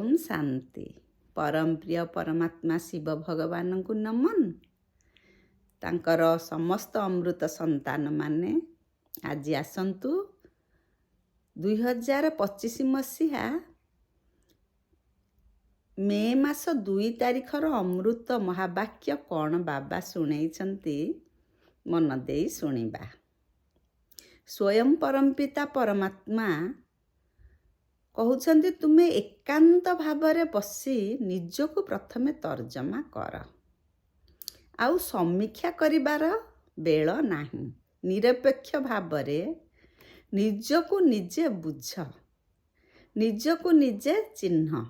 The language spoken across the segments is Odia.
ओम शांति। परम प्रिय परमात्मा शिव भगवान को नमन। तांकर समस्त अमृत संतान माने आज आसंतु 2025 मसीहा मे मास 2 तारिखर अमृत महावाक्य कौन बाबा शुणैछन्ति मन देई शुणिबा। स्वयं परमपिता परमात्मा कहउछन्ति तुमे एकांत भावरे बसी निजको प्रथमे तर्जमा कर, आउ समीक्षा करिबार बेल नाही। निरपेक्ष भावरे निजको निजे बुझ, निजको निजे चिन्ह।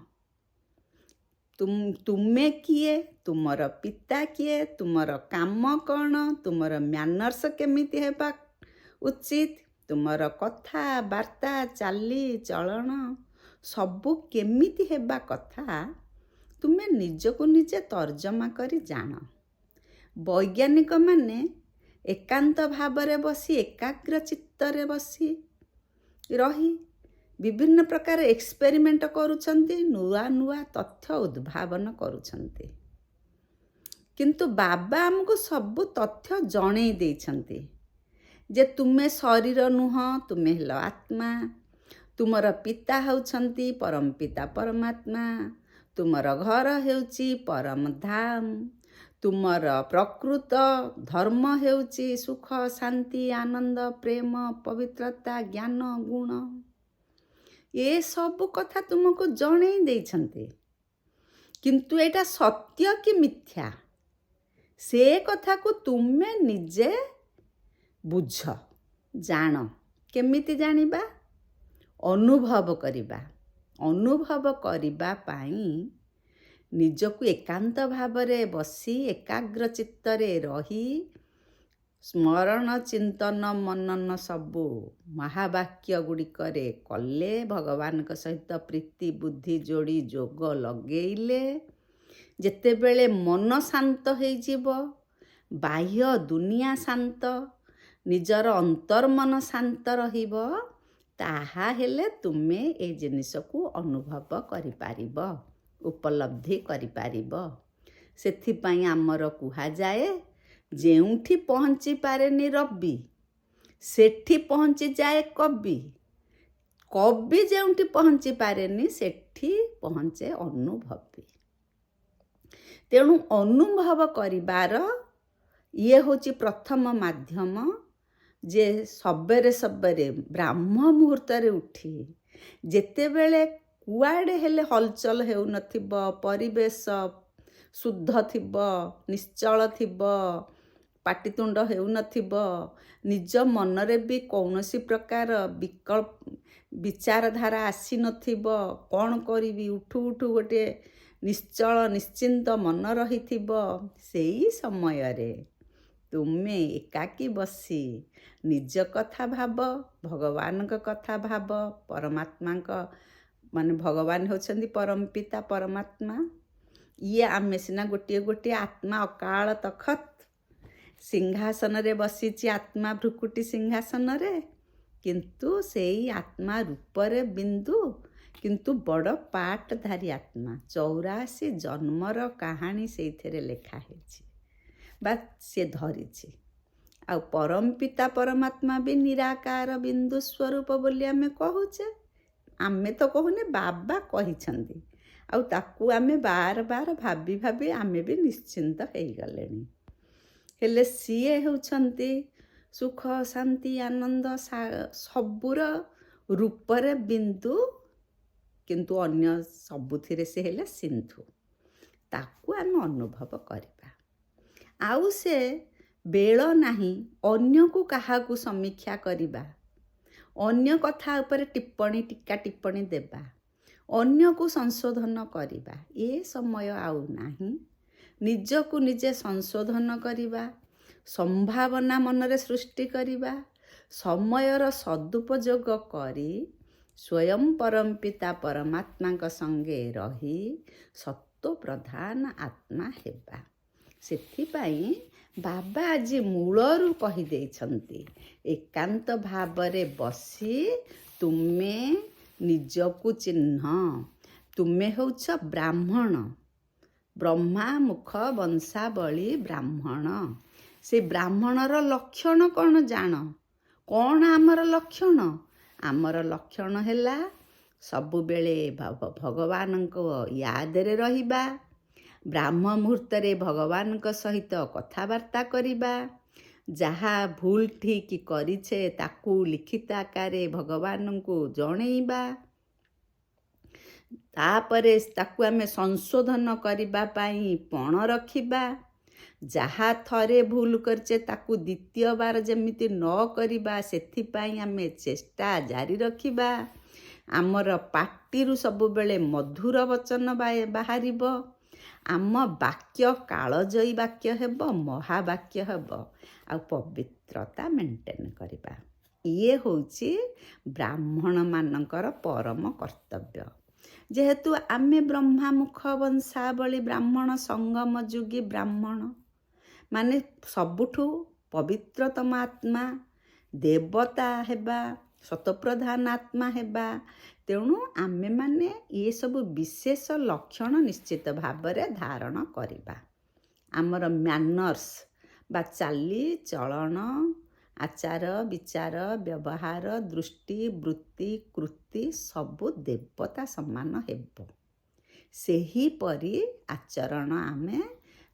तुमे किए, तुमर पिता किए, तुमर काम कौन, तुमर मैनर्स केमिति हेबा उचित, तुमर कथा वार्ता चाली चलन सबु केमिति हेबा कथा तुमे निजको निजे तर्जमा करी जान। वैज्ञानिक माने एकांत भावरे बसी एकाग्र चित्तरे बसी रही विभिन्न प्रकार एक्सपेरिमेंट करुछन्ति, नुआ नुआ तथ्य उद्भावन करुछन्ति। किंतु बाबा हमको सबु तथ्य जणै देइछन्ति जे तुमे शरीर नुह, तुमे हेलो आत्मा, तुमर पिता होउछन्ति परम पिता परमात्मा, तुमर घर हेउची परम धाम, तुमर प्रकृत धर्म हेउची सुख शांति आनंद प्रेम पवित्रता ज्ञान गुण। ये सब कथा तुमको जणै देइछन्ति, किंतु एटा सत्य कि मिथ्या से कथा को तुमे निजे बुझ जान। केमिति जानिबा? अनुभव करिबा। अनुभव करिबा पाई निजको एकांत भावरे बसी एकाग्र चित्तरे रही स्मरण चिंतन मनन सबु महावाक्य गुड़िकरे कले, भगवान सहित प्रीति बुद्धि जोड़ी जोग लगेइले, जेतेबेले मन शांत होइजिवो, बाह्य दुनिया शांत, निजर अंतर्मन शांत रहिबो, ताहा हेले तुमे ए जिनिस को अनुभव करि पारिबो, उपलब्धि करि पारिबो। सेथिपाई आमर कुहा जाए जेउठी पहुंची पारेनी रवि सेठी पहुंची जाए कवि, कवि जेउठी पहुंची पारेनी सेठी पहुंचे अनुभवी। तेणु अनुभव करिबार ये होची प्रथम माध्यम जे सबेरे सबेरे ब्राह्म मुहूर्त रे उठी जेतेबेले कुआडे हेले हलचल हेउ नथिबो, परिवेश शुद्ध थिबो, निश्चल थिबो, पाटितुंड हेउ नथिबो, निज मनरे भी कौनसी प्रकार विकल्प विचारधारा आसी नथिबो, कौन करिवि उठु उठु गोटे निश्चल निश्चिंत मन रहिथिबो, सेई समय रे तुमे एकाकी बसी निज कथा भाव, भगवान कथा भाव। परमात्मा माने भगवान होछन्ति परम पिता परमात्मा। ये आमे सिना गोटे गोटे आत्मा अकाल तखत सिंहासन रे बसीची आत्मा भ्रुकुटी सिंहासन रे, किंतु सेई आत्मा रूप रे बिंदु, किंतु बड़ पाटधारी आत्मा। 84 जन्मर कहानी सेइथेरे लेखा हेछि बा से धरिछि। आ परम पिता परमात्मा भी निराकार बिंदु स्वरूप बोली आमे कहूचे। आमे तो कहूने बाबा कहिछन्ति, आ ताकू आमे बार बार भाबी भाबी आमे भी निश्चिंत हेइ गलेनी। हेले सिए हेउछन्ति सुख शांति आनंद सबुर रूपरे बिंदु, किंतु अन्य सबुथिरे से हेले सिंधु। ताकू आमे अनुभव करिबा। आउ से बेल नाही अन्य को कहा को समीक्षा करिबा, अन्य कथा ऊपर टिप्पणी टीका टिप्पणी देबा, अन्य को संशोधन करिबा, ए समय आउ नाही। निज को निजे संशोधन करिबा, संभावना मनरे सृष्टि करिबा, समयर सदुपयोग करी स्वयं परम पिता परमात्मा संगे रही सत्व प्रधान आत्मा हेबा। सेथिपाई बाबा आज मूलरू कही देइछन्ति एकांत भावरे बसी तुमे निजकु चिन्ह, ତୁମେ ହେଉଛ ବ୍ରାହ୍ମଣ, ବ୍ରହ୍ମା ମୁଖ ବଂଶାବଳୀ ବ୍ରାହ୍ମଣ। ସେ ବ୍ରାହ୍ମଣର ଲକ୍ଷଣ କ'ଣ ଜାଣ? କ'ଣ ଆମର ଲକ୍ଷଣ? ଆମର ଲକ୍ଷଣ ହେଲା ସବୁବେଳେ ଭଗବାନଙ୍କ ୟାଦରେ ରହିବା, ବ୍ରାହ୍ମ ମୁହୂର୍ତ୍ତରେ ଭଗବାନଙ୍କ ସହିତ କଥାବାର୍ତ୍ତା କରିବା, ଯାହା ଭୁଲ ଠିକ୍ କରିଛେ ତାକୁ ଲିଖିତ ଆକାରରେ ଭଗବାନଙ୍କୁ ଜଣେଇବା, ତାପରେ ତାକୁ ଆମେ ସଂଶୋଧନ କରିବା ପାଇଁ ପଣ ରଖିବା, ଯାହା ଥରେ ଭୁଲ କରିଛେ ତାକୁ ଦ୍ୱିତୀୟବାର ଯେମିତି ନ କରିବା ସେଥିପାଇଁ ଆମେ ଚେଷ୍ଟା ଜାରି ରଖିବା। ଆମର ପାଟିରୁ ସବୁବେଳେ ମଧୁର ବଚନ ବାହାରିବ। ଆମ ବାକ୍ୟ କାଳଜୟୀ ବାକ୍ୟ ହେବ, ମହାବାକ୍ୟ ହେବ, ଆଉ ପବିତ୍ରତା ମେଣ୍ଟେନ୍ କରିବା। ଇଏ ହେଉଛି ବ୍ରାହ୍ମଣମାନଙ୍କର ପରମ କର୍ତ୍ତବ୍ୟ। ଯେହେତୁ ଆମେ ବ୍ରହ୍ମାମୁଖ ବଂଶାବଳୀ ବ୍ରାହ୍ମଣ, ସଙ୍ଗମ ଯୁଗୀ ବ୍ରାହ୍ମଣ, ମାନେ ସବୁଠୁ ପବିତ୍ରତମ ଆତ୍ମା, ଦେବତା ହେବା, ଶତପ୍ରଧାନ ଆତ୍ମା ହେବା, ତେଣୁ ଆମେମାନେ ଏସବୁ ବିଶେଷ ଲକ୍ଷଣ ନିଶ୍ଚିତ ଭାବରେ ଧାରଣ କରିବା। ଆମର ମ୍ୟାନର୍ସ ବା ଚାଲିଚଳନ, ଆଚାର ବିଚାର, ବ୍ୟବହାର, ଦୃଷ୍ଟି, ବୃତ୍ତି, କୃତି ସବୁ ଦେବତା ସମାନ ହେବ। ସେହିପରି ଆଚରଣ ଆମେ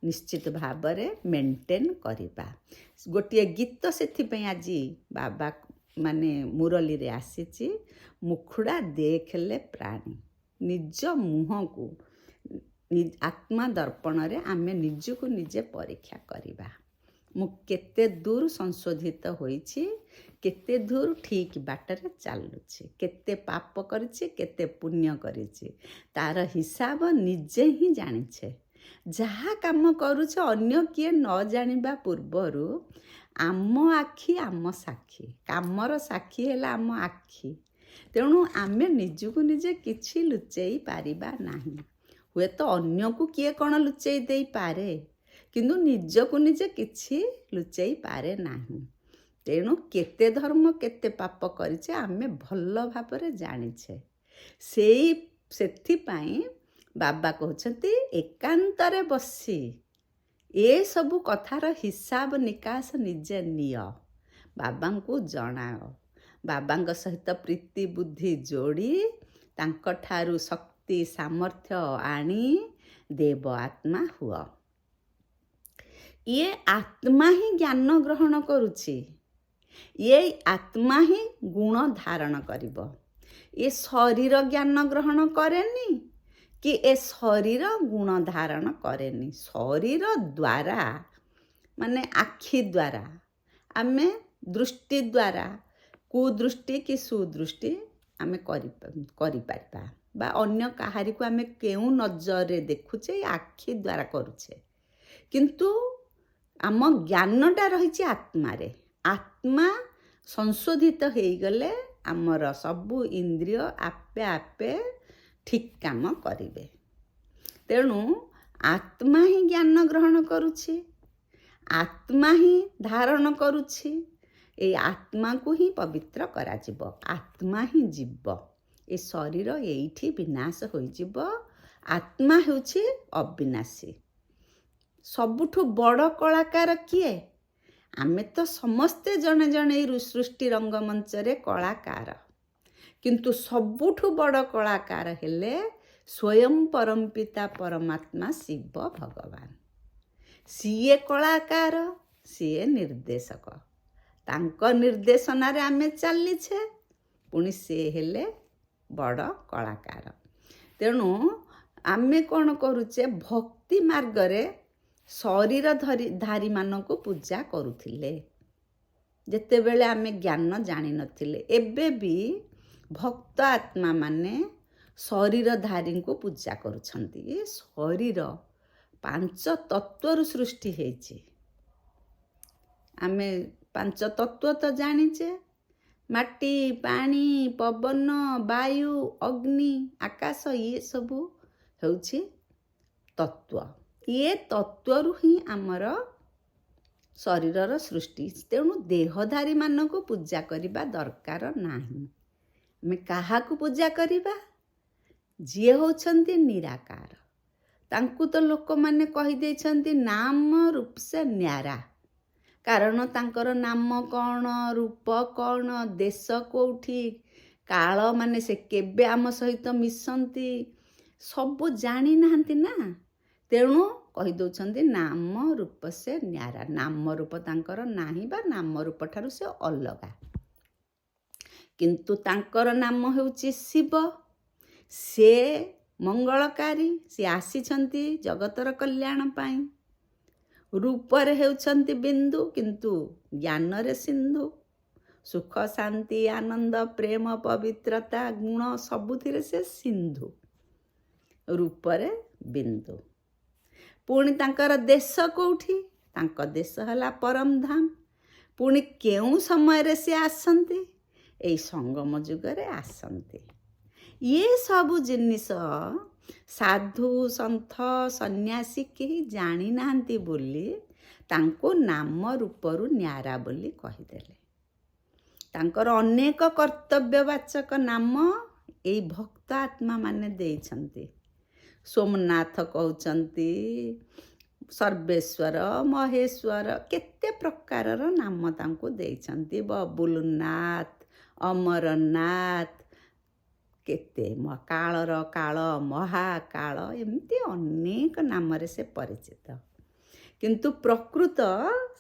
ନିଶ୍ଚିତ ଭାବରେ ମେଣ୍ଟେନ୍ କରିବା। ଗୋଟିଏ ଗୀତ ସେଥିପାଇଁ ଆଜି ବାବା ମାନେ ମୁରଲୀରେ ଆସିଛି, ମୁଖୁଡ଼ା ଦେଖଲେ ପ୍ରାଣୀ। ନିଜ ମୁହଁକୁ ଆତ୍ମା ଦର୍ପଣରେ ଆମେ ନିଜକୁ ନିଜେ ପରୀକ୍ଷା କରିବା। ମୁଁ କେତେ ଦୂର ସଂଶୋଧିତ ହୋଇଛି, କେତେ ଦୂର ଠିକ୍ ବାଟରେ ଚାଲୁଛି, କେତେ ପାପ କରିଛି, କେତେ ପୁଣ୍ୟ କରିଛି, ତାର ହିସାବ ନିଜେ ହିଁ ଜାଣିଛେ। ଯାହା କାମ କରୁଛେ ଅନ୍ୟ କିଏ ନ ଜାଣିବା ପୂର୍ବରୁ ଆମ ଆଖି ଆମ ସାକ୍ଷୀ, କାମର ସାକ୍ଷୀ ହେଲା ଆମ ଆଖି। ତେଣୁ ଆମେ ନିଜକୁ ନିଜେ କିଛି ଲୁଚେଇ ପାରିବା ନାହିଁ। ହୁଏତ ଅନ୍ୟକୁ କିଏ କ'ଣ ଲୁଚେଇ ଦେଇପାରେ, କିନ୍ତୁ ନିଜକୁ ନିଜେ କିଛି ଲୁଚେଇ ପାରେ ନାହିଁ। ତେଣୁ କେତେ ଧର୍ମ କେତେ ପାପ କରିଛେ ଆମେ ଭଲ ଭାବରେ ଜାଣିଛେ। ସେଥିପାଇଁ ବାବା କହୁଛନ୍ତି ଏକାନ୍ତରେ ବସି ଏସବୁ କଥାର ହିସାବ ନିକାଶ ନିଜେ ନିଅ, ବାବାଙ୍କୁ ଜଣାଅ, ବାବାଙ୍କ ସହିତ ପ୍ରୀତି ବୁଦ୍ଧି ଯୋଡ଼ି ତାଙ୍କଠାରୁ ଶକ୍ତି ସାମର୍ଥ୍ୟ ଆଣି ଦେବ ଆତ୍ମା ହୁଅ। ଇଏ ଆତ୍ମା ହିଁ ଜ୍ଞାନ ଗ୍ରହଣ କରୁଛି, ଇଏ ଆତ୍ମା ହିଁ ଗୁଣ ଧାରଣ କରିବ। ଏ ଶରୀର ଜ୍ଞାନ ଗ୍ରହଣ କରେନି କି ଏ ଶରୀର ଗୁଣ ଧାରଣ କରେନି। ଶରୀର ଦ୍ୱାରା ମାନେ ଆଖି ଦ୍ୱାରା ଆମେ ଦୃଷ୍ଟି ଦ୍ୱାରା କୁଦୃଷ୍ଟି କି ସୁଦୃଷ୍ଟି ଆମେ କରିପାରିବା, ବା ଅନ୍ୟ କାହାରିକୁ ଆମେ କେଉଁ ନଜରରେ ଦେଖୁଛେ ଏ ଆଖି ଦ୍ୱାରା କରୁଛେ। କିନ୍ତୁ ଆମ ଜ୍ଞାନଟା ରହିଛି ଆତ୍ମାରେ। ଆତ୍ମା ସଂଶୋଧିତ ହେଇଗଲେ ଆମର ସବୁ ଇନ୍ଦ୍ରିୟ ଆପେ ଆପେ ଠିକ୍ କାମ କରିବେ। ତେଣୁ ଆତ୍ମା ହିଁ ଜ୍ଞାନ ଗ୍ରହଣ କରୁଛି, ଆତ୍ମା ହିଁ ଧାରଣ କରୁଛି। ଏଇ ଆତ୍ମାକୁ ହିଁ ପବିତ୍ର କରାଯିବ, ଆତ୍ମା ହିଁ ଯିବ। ଏ ଶରୀର ଏଇଠି ବିନାଶ ହୋଇଯିବ। ଆତ୍ମା ହେଉଛି ଅବିନାଶୀ। ସବୁଠୁ ବଡ଼ କଳାକାର କିଏ? ଆମେ ତ ସମସ୍ତେ ଜଣେ ଜଣେ ଏଇ ସୃଷ୍ଟି ରଙ୍ଗମଞ୍ଚରେ କଳାକାର, କିନ୍ତୁ ସବୁଠୁ ବଡ଼ କଳାକାର ହେଲେ ସ୍ୱୟଂ ପରମପିତା ପରମାତ୍ମା ଶିବ ଭଗବାନ। ସିଏ କଳାକାର, ସିଏ ନିର୍ଦ୍ଦେଶକ। ତାଙ୍କ ନିର୍ଦ୍ଦେଶନାରେ ଆମେ ଚାଲିଛେ, ପୁଣି ସେ ହେଲେ ବଡ଼ କଳାକାର। ତେଣୁ ଆମେ କ'ଣ କରୁଛେ? ଭକ୍ତି ମାର୍ଗରେ ଶରୀରଧାରୀମାନଙ୍କୁ ପୂଜା କରୁଥିଲେ ଯେତେବେଳେ ଆମେ ଜ୍ଞାନ ଜାଣିନଥିଲେ। ଏବେ ବି ଭକ୍ତ ଆତ୍ମାମାନେ ଶରୀରଧାରୀଙ୍କୁ ପୂଜା କରୁଛନ୍ତି। ଏ ଶରୀର 5 ତତ୍ତ୍ୱରୁ ସୃଷ୍ଟି ହେଇଛି। ଆମେ 5 ତତ୍ତ୍ୱ ତ ଜାଣିଛେ, ମାଟି, ପାଣି, ପବନ, ବାୟୁ, ଅଗ୍ନି, ଆକାଶ, ଇଏ ସବୁ ହେଉଛି ତତ୍ତ୍ୱ। ଇଏ ତତ୍ତ୍ୱରୁ ହିଁ ଆମର ଶରୀରର ସୃଷ୍ଟି। ତେଣୁ ଦେହଧାରୀମାନଙ୍କୁ ପୂଜା କରିବା ଦରକାର ନାହିଁ। ଆମେ କାହାକୁ ପୂଜା କରିବା? ଯିଏ ହେଉଛନ୍ତି ନିରାକାର। ତାଙ୍କୁ ତ ଲୋକମାନେ କହିଦେଇଛନ୍ତି ନାମ ରୂପ ସେ ନ୍ୟାରା। କାରଣ ତାଙ୍କର ନାମ କ'ଣ, ରୂପ କ'ଣ, ଦେଶ କେଉଁଠି, କାଳ ମାନେ ସେ କେବେ ଆମ ସହିତ ମିଶନ୍ତି ସବୁ ଜାଣିନାହାନ୍ତି ନା। ତେଣୁ କହିଦେଉଛନ୍ତି ନାମ ରୂପ ସେ ନ୍ୟାରା। ନାମ ରୂପ ତାଙ୍କର ନାହିଁ ବା ନାମ ରୂପ ଠାରୁ ସେ ଅଲଗା। କିନ୍ତୁ ତାଙ୍କର ନାମ ହେଉଛି ଶିବ। ସେ ମଙ୍ଗଳକାରୀ, ସେ ଆସିଛନ୍ତି ଜଗତର କଲ୍ୟାଣ ପାଇଁ। ରୂପରେ ହେଉଛନ୍ତି ବିନ୍ଦୁ, କିନ୍ତୁ ଜ୍ଞାନରେ ସିନ୍ଧୁ। ସୁଖ ଶାନ୍ତି ଆନନ୍ଦ ପ୍ରେମ ପବିତ୍ରତା ଗୁଣ ସବୁଥିରେ ସେ ସିନ୍ଧୁ, ରୂପରେ ବିନ୍ଦୁ। ପୁଣି ତାଙ୍କର ଦେଶ କେଉଁଠି? ତାଙ୍କ ଦେଶ ହେଲା ପରମଧାମ। ପୁଣି କେଉଁ ସମୟରେ ସେ ଆସନ୍ତି? ଏଇ ସଙ୍ଗମ ଯୁଗରେ ଆସନ୍ତି। ଇଏ ସବୁ ଜିନିଷ ସାଧୁ ସନ୍ଥ ସନ୍ନ୍ୟାସୀ କେହି ଜାଣିନାହାନ୍ତି ବୋଲି ତାଙ୍କୁ ନାମ ରୂପରୁ ନ୍ୟାରା ବୋଲି କହିଦେଲେ। ତାଙ୍କର ଅନେକ କର୍ତ୍ତବ୍ୟବାଚକ ନାମ ଏଇ ଭକ୍ତ ଆତ୍ମାମାନେ ଦେଇଛନ୍ତି। ସୋମନାଥ କହୁଛନ୍ତି, ସର୍ବେଶ୍ୱର, ମହେଶ୍ୱର, କେତେ ପ୍ରକାରର ନାମ ତାଙ୍କୁ ଦେଇଛନ୍ତି। ବବୁଲନାଥ, ଅମରନାଥ, କେତେ କାଳର କାଳ, ମହାକାଳ, ଏମିତି ଅନେକ ନାମରେ ସେ ପରିଚିତ। କିନ୍ତୁ ପ୍ରକୃତ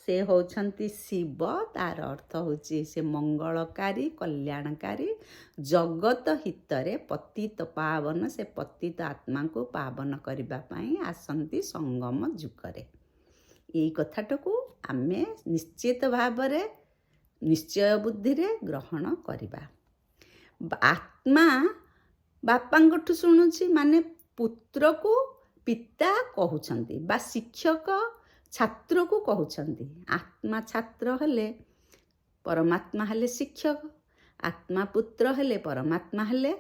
ସେ ହେଉଛନ୍ତି ଶିବ। ତାର ଅର୍ଥ ହେଉଛି ସେ ମଙ୍ଗଳକାରୀ, କଲ୍ୟାଣକାରୀ, ଜଗତ ହିତରେ ପତିତ ପାବନ। ସେ ପତିତ ଆତ୍ମାଙ୍କୁ ପାବନ କରିବା ପାଇଁ ଆସନ୍ତି ସଙ୍ଗମ ଯୁଗରେ। ଏଇ କଥାଟାକୁ ଆମେ ନିଶ୍ଚିତ ଭାବରେ ନିଶ୍ଚୟ ବୁଦ୍ଧିରେ ଗ୍ରହଣ କରିବା। ଆତ୍ମା ବାପାଙ୍କଠୁ ଶୁଣୁଛି, ମାନେ ପୁତ୍ରକୁ ପିତା କହୁଛନ୍ତି ବା ଶିକ୍ଷକ ଛାତ୍ରକୁ କହୁଛନ୍ତି। ଆତ୍ମା ଛାତ୍ର ହେଲେ ପରମାତ୍ମା ହେଲେ ଶିକ୍ଷକ, ଆତ୍ମା ପୁତ୍ର ହେଲେ ପରମାତ୍ମା ହେଲେ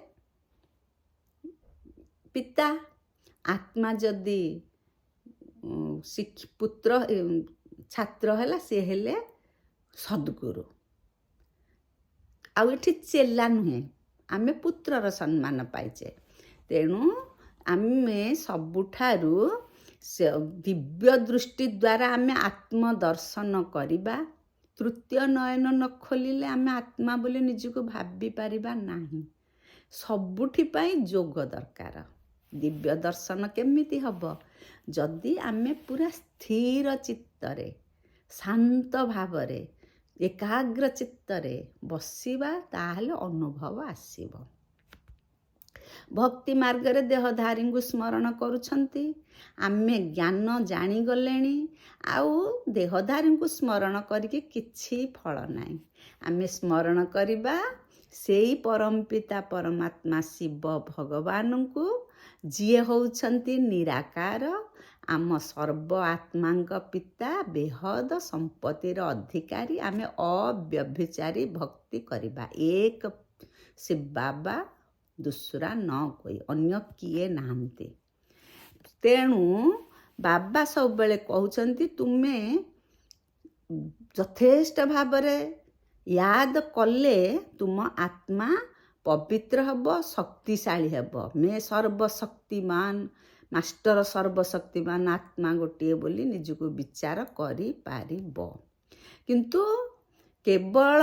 ପିତା। ଆତ୍ମା ଯଦି ପୁତ୍ର ଛାତ୍ର ହେଲା, ସେ ହେଲେ ସଦ୍ଗୁରୁ। ଆଉ ଏଠି ଚେଲା ନୁହେଁ, ଆମେ ପୁତ୍ରର ସମ୍ମାନ ପାଇଛେ। ତେଣୁ ଆମେ ସବୁଠାରୁ ଦିବ୍ୟ ଦୃଷ୍ଟି ଦ୍ୱାରା ଆମେ ଆତ୍ମଦର୍ଶନ କରିବା। ତୃତୀୟ ନୟନ ନ ଖୋଲିଲେ ଆମେ ଆତ୍ମା ବୋଲି ନିଜକୁ ଭାବିପାରିବା ନାହିଁ। ସବୁଠି ପାଇଁ ଯୋଗ ଦରକାର। ଦିବ୍ୟ ଦର୍ଶନ କେମିତି ହେବ? ଯଦି ଆମେ ପୁରା ସ୍ଥିର ଚିତ୍ତରେ, ଶାନ୍ତ ଭାବରେ, ଏକାଗ୍ର ଚିତ୍ତରେ ବସିବା, ତାହେଲେ ଅନୁଭବ ଆସିବ। ଭକ୍ତି ମାର୍ଗରେ ଦେହଧାରୀଙ୍କୁ ସ୍ମରଣ କରୁଛନ୍ତି। ଆମେ ଜ୍ଞାନ ଜାଣିଗଲେଣି, ଆଉ ଦେହଧାରୀଙ୍କୁ ସ୍ମରଣ କରିକି କିଛି ଫଳ ନାହିଁ। ଆମେ ସ୍ମରଣ କରିବା ସେଇ ପରମପିତା ପରମାତ୍ମା ଶିବ ଭଗବାନଙ୍କୁ, ଯିଏ ହେଉଛନ୍ତି ନିରାକାର, ଆମ ସର୍ବ ଆତ୍ମାଙ୍କ ପିତା, ବେହଦ ସମ୍ପତ୍ତିର ଅଧିକାରୀ। ଆମେ ଅବ୍ୟଭିଚାରୀ ଭକ୍ତି କରିବା। ଏକ ଶିବ ବାବା, ଦୁସରା ନ କୋଇ, ଅନ୍ୟ କିଏ ନାହାନ୍ତି। ତେଣୁ ବାବା ସବୁବେଳେ କହୁଛନ୍ତି, ତୁମେ ଯଥେଷ୍ଟ ଭାବରେ ୟାଦ କଲେ ତୁମ ଆତ୍ମା ପବିତ୍ର ହେବ, ଶକ୍ତିଶାଳୀ ହେବ। ମେ ସର୍ବଶକ୍ତିମାନ, ମାଷ୍ଟର ସର୍ବଶକ୍ତିମାନ ଆତ୍ମା ଗୋଟିଏ ବୋଲି ନିଜକୁ ବିଚାର କରିପାରିବ। କିନ୍ତୁ କେବଳ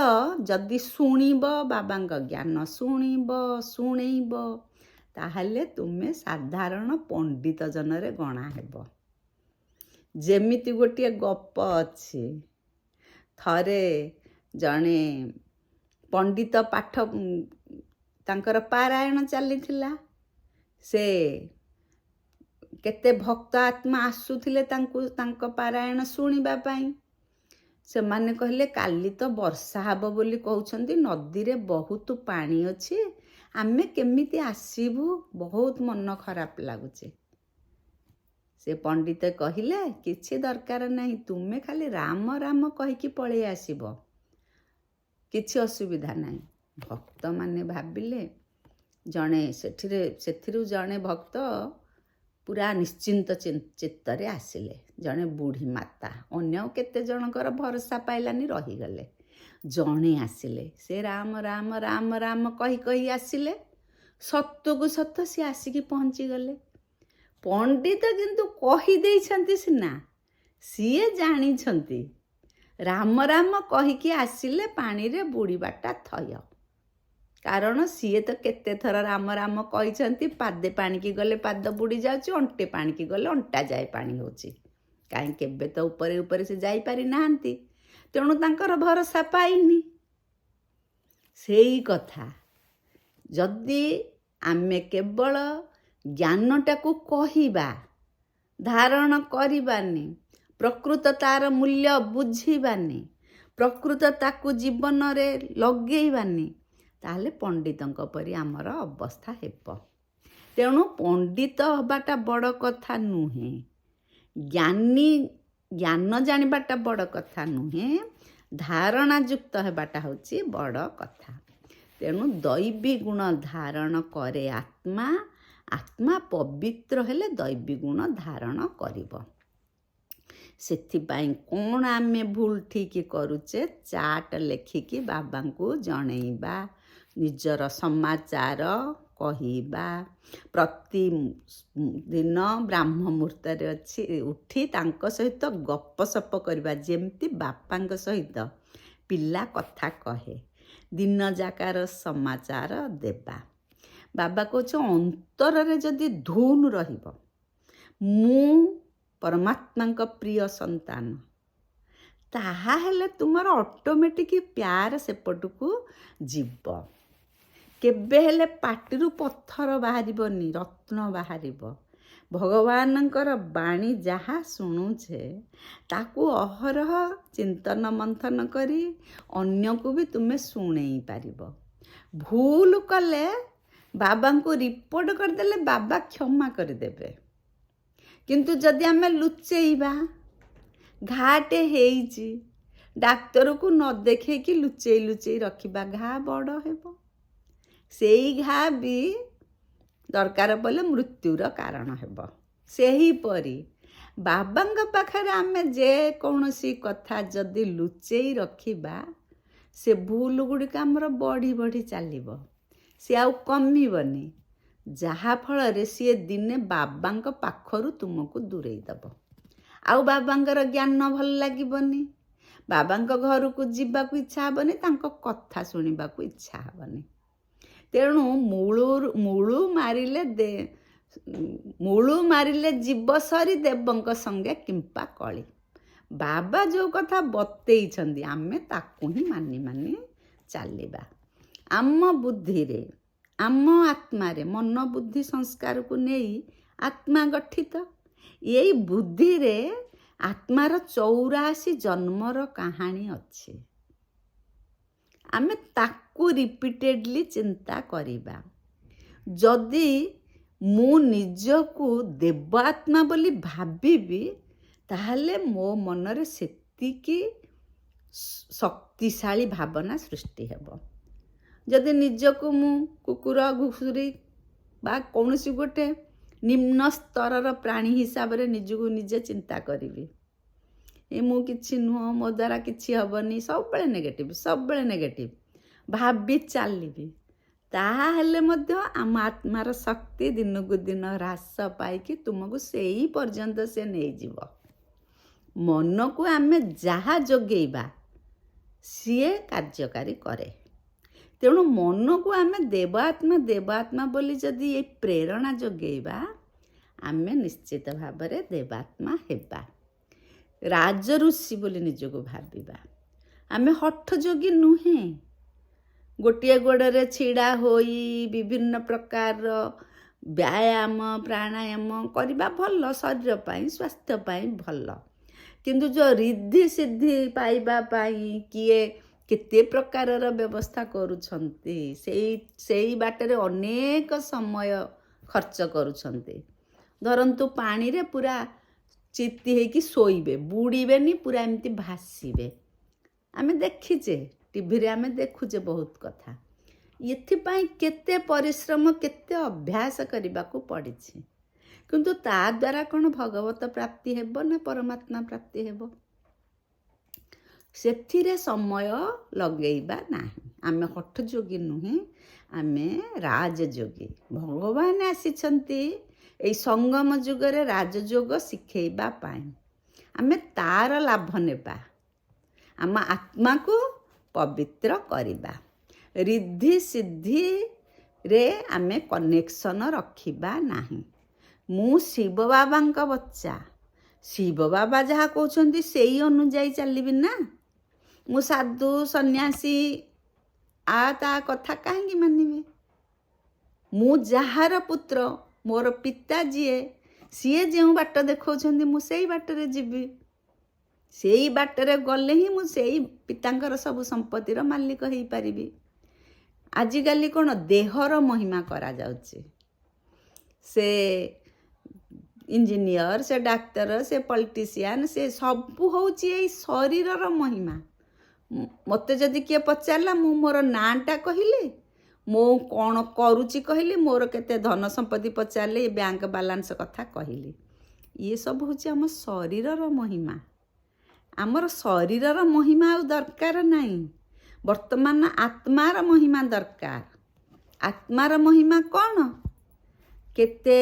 ଯଦି ଶୁଣିବ, ବାବାଙ୍କ ଜ୍ଞାନ ଶୁଣେଇବ, ତାହେଲେ ତୁମେ ସାଧାରଣ ପଣ୍ଡିତ ଜନରେ ଗଣା ହେବ। ଯେମିତି ଗୋଟିଏ ଗପ ଅଛି। ଥରେ ଜଣେ ପଣ୍ଡିତ ପାଠ ତାଙ୍କର ପାରାୟଣ ଚାଲିଥିଲା। ସେ କେତେ ଭକ୍ତ ଆତ୍ମା ଆସୁଥିଲେ ତାଙ୍କ ପାରାୟଣ ଶୁଣିବା ପାଇଁ। ସେମାନେ କହିଲେ, କାଲି ତ ବର୍ଷା ହେବ ବୋଲି କହୁଛନ୍ତି, ନଦୀରେ ବହୁତ ପାଣି ଅଛି, ଆମେ କେମିତି ଆସିବୁ? ବହୁତ ମନ ଖରାପ ଲାଗୁଛି। ସେ ପଣ୍ଡିତ କହିଲେ, କିଛି ଦରକାର ନାହିଁ, ତୁମେ ଖାଲି ରାମ ରାମ କହିକି ପଳେଇ ଆସିବ, କିଛି ଅସୁବିଧା ନାହିଁ। ଭକ୍ତମାନେ ଭାବିଲେ, ସେଥିରୁ ଜଣେ ଭକ୍ତ ପୁରା ନିଶ୍ଚିନ୍ତ ଚିତ୍ତରେ ଆସିଲେ। ଜଣେ ବୁଢ଼ୀ ମାତା, ଅନ୍ୟ କେତେ ଜଣଙ୍କର ଭରସା ପାଇଲାନି, ରହିଗଲେ। ଜଣେ ଆସିଲେ, ସେ ରାମ ରାମ ରାମ ରାମ କହି ଆସିଲେ। ସତକୁ ସତ ସିଏ ଆସିକି ପହଞ୍ଚିଗଲେ। ପଣ୍ଡିତ କିନ୍ତୁ କହିଦେଇଛନ୍ତି ସିନା, ସିଏ ଜାଣିଛନ୍ତି ରାମ ରାମ କହିକି ଆସିଲେ ପାଣିରେ ବୁଡ଼ିବାଟା ଥୟ। କାରଣ ସିଏ ତ କେତେଥର ରାମ ରାମ କହିଛନ୍ତି, ପାଦେ ପାଣିକି ଗଲେ ପାଦ ବୁଡ଼ି ଯାଉଛି, ଅଣ୍ଟେ ପାଣିକି ଗଲେ ଅଣ୍ଟା ଯାଏ ପାଣି ହେଉଛି। କାହିଁ କେବେ ତ ଉପରେ ଉପରେ ସେ ଯାଇପାରି ନାହାନ୍ତି, ତେଣୁ ତାଙ୍କର ଭରସା ପାଇନି। ସେଇ କଥା, ଯଦି ଆମେ କେବଳ ଜ୍ଞାନଟାକୁ କହିବା, ଧାରଣ କରିବାନି, ପ୍ରକୃତ ତାର ମୂଲ୍ୟ ବୁଝିବାନି, ପ୍ରକୃତ ତାକୁ ଜୀବନରେ ଲଗେଇବାନି, ତାହେଲେ ପଣ୍ଡିତଙ୍କ ପରି ଆମର ଅବସ୍ଥା ହେବ। ତେଣୁ ପଣ୍ଡିତ ହେବାଟା ବଡ଼ କଥା ନୁହେଁ, ଜ୍ଞାନ ଜାଣିବାଟା ବଡ଼ କଥା ନୁହେଁ, ଧାରଣାଯୁକ୍ତ ହେବାଟା ହେଉଛି ବଡ଼ କଥା। ତେଣୁ ଦୈବୀ ଗୁଣ ଧାରଣ କରେ ଆତ୍ମା, ଆତ୍ମା ପବିତ୍ର ହେଲେ ଦୈବୀ ଗୁଣ ଧାରଣ କରିବ। ସେଥିପାଇଁ କ'ଣ ଆମେ ଭୁଲ ଠିକ୍ କରୁଛେ, ଚାର୍ଟ ଲେଖିକି ବାବାଙ୍କୁ ଜଣେଇବା, ନିଜର ସମାଚାର କହିବା, ପ୍ରତିଦିନ ବ୍ରାହ୍ମ ମୁହୂର୍ତ୍ତରେ ଉଠି ତାଙ୍କ ସହିତ ଗପସପ କରିବା, ଯେମିତି ବାପାଙ୍କ ସହିତ ପିଲା କଥା କହେ, ଦିନ ଯାକାର ସମାଚାର ଦେବା। ବାବା କହୁଛ ଅନ୍ତରରେ ଯଦି ଧୂନ ରହିବ, ମୁଁ ପରମାତ୍ମାଙ୍କ ପ୍ରିୟ ସନ୍ତାନ, ତାହେଲେ ତୁମର ଅଟୋମେଟିକ୍ ପ୍ୟାର ସେପଟକୁ ଯିବ। କେବେ ହେଲେ ପାଟିରୁ ପଥର ବାହାରିବନି, ରତ୍ନ ବାହାରିବ। ଭଗବାନଙ୍କର ବାଣୀ ଯାହା ଶୁଣୁଛେ ତାକୁ ଅହରହ ଚିନ୍ତନ ମନ୍ଥନ କରି ଅନ୍ୟକୁ ବି ତୁମେ ଶୁଣେଇ ପାରିବ। ଭୁଲ କଲେ ବାବାଙ୍କୁ ରିପୋର୍ଟ କରିଦେଲେ ବାବା କ୍ଷମା କରିଦେବେ। କିନ୍ତୁ ଯଦି ଆମେ ଲୁଚେଇବା, ଘାଟେ ହେଇଛି, ଡାକ୍ତରକୁ ନ ଦେଖେଇକି ଲୁଚେଇ ଲୁଚେଇ ରଖିବା, ଘା ବଡ଼ ହେବ। ସେଇ ଘା ବି ଦରକାର ପଡ଼ିଲେ ମୃତ୍ୟୁର କାରଣ ହେବ। ସେହିପରି ବାବାଙ୍କ ପାଖରେ ଆମେ ଯେକୌଣସି କଥା ଯଦି ଲୁଚେଇ ରଖିବା, ସେ ଭୁଲ ଗୁଡ଼ିକ ଆମର ବଢ଼ି ବଢ଼ି ଚାଲିବ, ସେ ଆଉ କମିବନି। ଯାହାଫଳରେ ସିଏ ଦିନେ ବାବାଙ୍କ ପାଖରୁ ତୁମକୁ ଦୂରେଇ ଦେବ। ଆଉ ବାବାଙ୍କର ଜ୍ଞାନ ଭଲ ଲାଗିବନି, ବାବାଙ୍କ ଘରକୁ ଯିବାକୁ ଇଚ୍ଛା ହେବନି, ତାଙ୍କ କଥା ଶୁଣିବାକୁ ଇଚ୍ଛା ହେବନି। ତେଣୁ ମୂଳୁ ମାରିଲେ ଜୀବ ସରି, ଦେବଙ୍କ ସଙ୍ଗେ କିମ୍ପା କଳି। ବାବା ଯେଉଁ କଥା ବତେଇଛନ୍ତି ଆମେ ତାକୁ ହିଁ ମାନି ମାନି ଚାଲିବା। ଆମ ବୁଦ୍ଧିରେ, ଆମ ଆତ୍ମାରେ, ମନ ବୁଦ୍ଧି ସଂସ୍କାରକୁ ନେଇ ଆତ୍ମା ଗଠିତ। ଏଇ ବୁଦ୍ଧିରେ ଆତ୍ମାର 84 ଜନ୍ମର କାହାଣୀ ଅଛି। ଆମେ ତାକୁ ରିପିଟେଡ଼ଲି ଚିନ୍ତା କରିବା। ଯଦି ମୁଁ ନିଜକୁ ଦେବାତ୍ମା ବୋଲି ଭାବିବି, ତାହେଲେ ମୋ ମନରେ ସେତିକି ଶକ୍ତିଶାଳୀ ଭାବନା ସୃଷ୍ଟି ହେବ। ଯଦି ନିଜକୁ ମୁଁ କୁକୁର, ଘୁଷୁରୀ ବା କୌଣସି ଗୋଟେ ନିମ୍ନ ସ୍ତରର ପ୍ରାଣୀ ହିସାବରେ ନିଜକୁ ନିଜେ ଚିନ୍ତା କରିବି, ମୁଁ କିଛି ନୁହଁ, ମୋ ଦ୍ୱାରା କିଛି ହେବନି, ସବୁବେଳେ ନେଗେଟିଭ୍ ଭାବି ଚାଲିବି, ତାହେଲେ ମଧ୍ୟ ଆମ ଆତ୍ମାର ଶକ୍ତି ଦିନକୁ ଦିନ ହ୍ରାସ ପାଇକି ତୁମକୁ ସେଇ ପର୍ଯ୍ୟନ୍ତ ସେ ନେଇଯିବ। ମନକୁ ଆମେ ଯାହା ଯୋଗେଇବା ସିଏ କାର୍ଯ୍ୟକାରୀ କରେ। ତେଣୁ ମନକୁ ଆମେ ଦେବାତ୍ମା ବୋଲି ଯଦି ଏ ପ୍ରେରଣା ଯୋଗେଇବା, ଆମେ ନିଶ୍ଚିତ ଭାବରେ ଦେବାତ୍ମା ହେବା। ରାଜଋଷି ବୋଲି ନିଜକୁ ଭାବିବା। ଆମେ ହଠ ଯୋଗୀ ନୁହେଁ। ଗୋଟିଏ ଗୋଡ଼ରେ ଛିଡ଼ା ହୋଇ ବିଭିନ୍ନ ପ୍ରକାରର ବ୍ୟାୟାମ ପ୍ରାଣାୟାମ କରିବା ଭଲ, ଶରୀର ପାଇଁ, ସ୍ୱାସ୍ଥ୍ୟ ପାଇଁ ଭଲ। କିନ୍ତୁ ଯେଉଁ ରିଦ୍ଧି ସିଦ୍ଧି ପାଇବା ପାଇଁ କିଏ କେତେ ପ୍ରକାରର ବ୍ୟବସ୍ଥା କରୁଛନ୍ତି, ସେଇ ବାଟରେ ଅନେକ ସମୟ ଖର୍ଚ୍ଚ କରୁଛନ୍ତି। ଧରନ୍ତୁ ପାଣିରେ ପୁରା ଚିତି ହେଇକି ଶୋଇବେ, ବୁଡ଼ିବେନି, ପୁରା ଏମିତି ଭାସିବେ। ଆମେ ଦେଖିଛେ, ଟିଭିରେ ଆମେ ଦେଖୁଛେ ବହୁତ କଥା। ଏଥିପାଇଁ କେତେ ପରିଶ୍ରମ, କେତେ ଅଭ୍ୟାସ କରିବାକୁ ପଡ଼ିଛି। କିନ୍ତୁ ତା ଦ୍ୱାରା କ'ଣ ଭଗବତ ପ୍ରାପ୍ତି ହେବ ନା ପରମାତ୍ମା ପ୍ରାପ୍ତି ହେବ? ସେଥିରେ ସମୟ ଲଗେଇବା ନାହିଁ। ଆମେ ହଠ ଯୋଗୀ ନୁହେଁ, ଆମେ ରାଜଯୋଗୀ। ଭଗବାନ ଆସିଛନ୍ତି ଏଇ ସଙ୍ଗମ ଯୁଗରେ ରାଜଯୋଗ ଶିଖେଇବା ପାଇଁ। ଆମେ ତାର ଲାଭ ନେବା, ଆମ ଆତ୍ମାକୁ ପବିତ୍ର କରିବା, ରିଦ୍ଧି ସିଦ୍ଧିରେ ଆମେ କନେକ୍ସନ ରଖିବା ନାହିଁ। ମୁଁ ଶିବ ବାବାଙ୍କ ବଚ୍ଚା, ଶିବ ବାବା ଯାହା କହୁଛନ୍ତି ସେଇ ଅନୁଯାୟୀ ଚାଲିବି ନା। ମୁଁ ସାଧୁ ସନ୍ନ୍ୟାସୀ ତା କଥା କାହିଁକି ମାନିବି? ମୁଁ ଯାହାର ପୁତ୍ର, ମୋର ପିତା ଯିଏ, ସିଏ ଯେଉଁ ବାଟ ଦେଖାଉଛନ୍ତି ମୁଁ ସେଇ ବାଟରେ ଯିବି। ସେଇ ବାଟରେ ଗଲେ ହିଁ ମୁଁ ସେଇ ପିତାଙ୍କର ସବୁ ସମ୍ପତ୍ତିର ମାଲିକ ହେଇପାରିବି। ଆଜିକାଲି କ'ଣ ଦେହର ମହିମା କରାଯାଉଛି। ସେ ଇଞ୍ଜିନିୟର, ସେ ଡାକ୍ତର, ସେ ପଲିଟିସିଆନ, ସେ ସବୁ ହେଉଛି ଏଇ ଶରୀରର ମହିମା। ମୋତେ ଯଦି କିଏ ପଚାରିଲା, ମୁଁ ମୋର ନାଁଟା କହିଲି, ମୁଁ କ'ଣ କରୁଛି କହିଲି, ମୋର କେତେ ଧନ ସମ୍ପତ୍ତି ପଚାରିଲେ ବ୍ୟାଙ୍କ ବାଲାନ୍ସ କଥା କହିଲି। ଇଏ ସବୁ ହେଉଛି ଆମ ଶରୀରର ମହିମା। ଆମର ଶରୀରର ମହିମା ଆଉ ଦରକାର ନାହିଁ। ବର୍ତ୍ତମାନ ଆତ୍ମାର ମହିମା ଦରକାର। ଆତ୍ମାର ମହିମା କ'ଣ? କେତେ